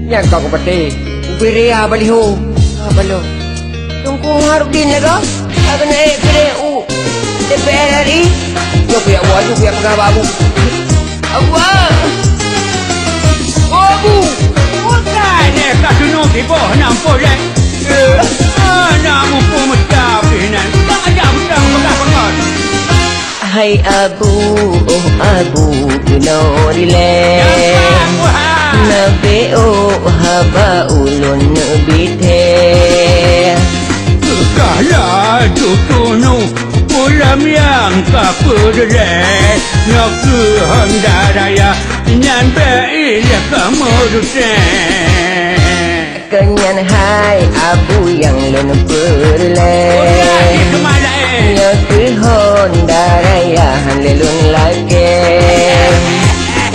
Yang kau kepati Berea baliho Balo Tunggu harap din laga Akan naik PDU DPR RI Yo pihak wajib pihak pengawal Abu Abu Abu Bukan kat tunu tiba nampak je Namun pun mencapinan Tak ada udang pegang-pegang Hai Abu, oh Abu, kuno relax. Nabi oh haba ulun nabite. Kala tutunu ulam yang kapurde nak hendaraya nyampe ile kamu dute. Kenyan hai Abu yang lun berlek. Ya ke Honda Raya hanlelun lagi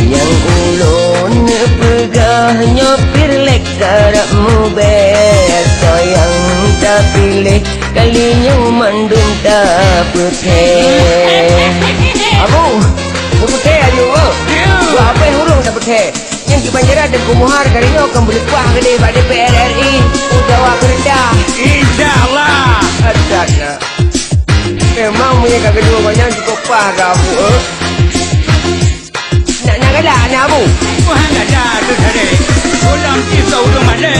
yang ulun pegah nyopir lek karap mobil sayang tak pilih kalinya mandum tak putih. Abu Putih aja Buat apa yang hurung tak putih Yang di Banjaran dan Kumuhar Karinya akan boleh kuah gede pada DPR RI Udawa kerendah InsyaAllah Adatnya Memang punya kat kedua banyak cukup pah ke Abu Nak galak ni Abu Wah tak ada tu tadi ulam pisau tu mana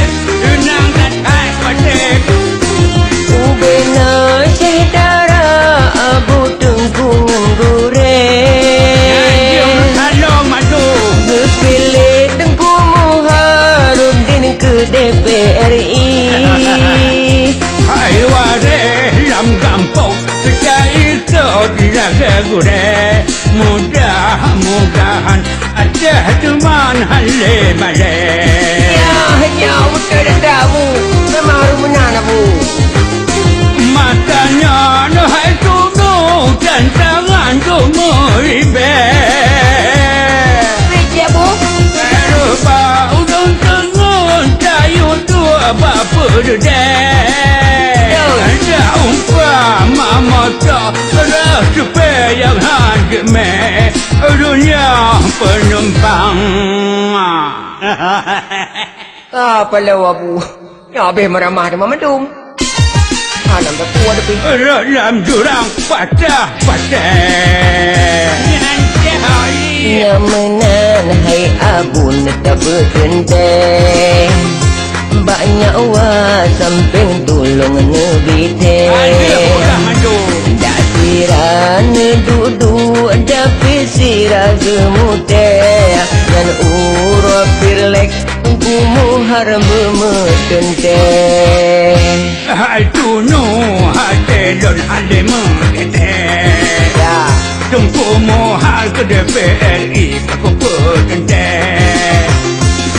renang dan hai patik Ubena cedara Abu tengkungan goreng Kalau madu Kepilih Tengku Muharudin ke DPRI hai waris dalam kampung Secai itu diraga gure Mudah-mudahan ada teman halim-halim Ya hanya betul dah Abu Memang harus menang Abu matanya hai tunu dan tangan tunu ribet Biji Abu Rupa udang tengun kayu tua bapa dedek Ada umpama mata kerah supaya yang hadme dunia penumpang Apa lau Abu Ya habis marah-marah dengan Madum Alam tak kuat tapi dalam jurang patah-patah Yang menan hai Abu tak berkendeng Banyak wa samping tolong nebite Tak siran duduk tapi sirah gemute Dan urut pirlek Kumuhar memedenteng hai tunu hai telon halim ketek Ya Tunggu mohal ke DPRI aku pedendek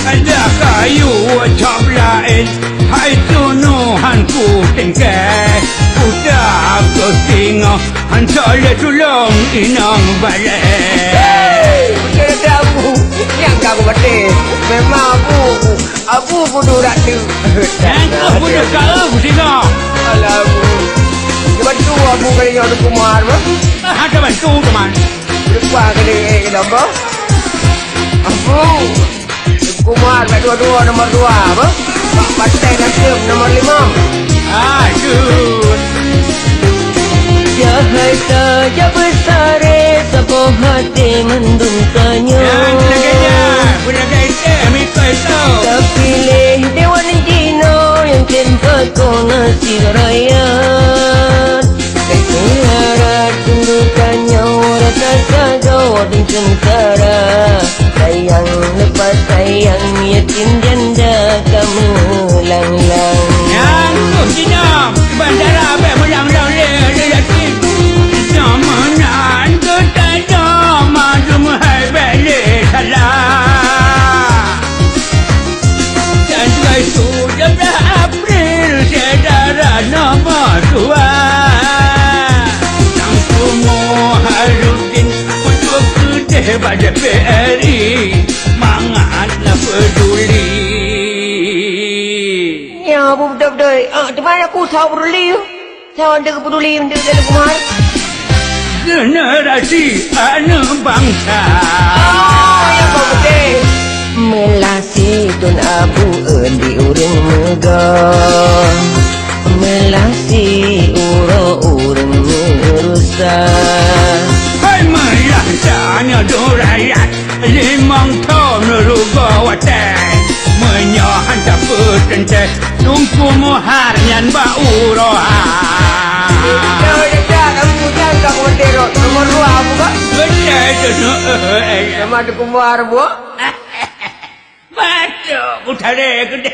Ada kayu cap lain hai tunuhanku tingkat Udah aku tinggal Hantar tolong inang balik Betul dah Abu Yang kau berhati Memang Abu budurak tu Dan kau punya kau tinggal Alah Abu Dia bantu Abu kali yang ada kumar Ada bantu teman Lupa kali nombor Abu kumar kat dua-dua nombor 2 apa Pak Pantai Nasib nombor 5 Aduh Jahai saja besar Sabo hati mendung tanya Yang laganya Punya gaita mikir tau Terpilih Dewan Jino Yang tempat kau ngasih rakyat Keharat tundukannya Rasa sagau dan sengsara Sayang lepas sayang Yatim janda kamu lang-lang Yang tu Cina Bandara abang melang-lang dia yakin Zamanan ketanya Madum hai balik salah Dan tuai sudah April Sedara nama tua Yang semua harudin Untuk kedih pada PRI Mangatlah peduli Ya Abu betul-betul Di mana aku tahu peduli Tahu anda peduli Anda dalam kumar Generasi anak bangsa Oh ya kau betul babu di urang megah melasi urang rusak. Hai merah sana dorayat limang tahun rugo watai menyohan tak bertente tungku muharnyan bauroha. Dah kamu jangan kau mendero nomor 2 buka. Betul tu. Nama ada kumar buat. Betul, utare gede.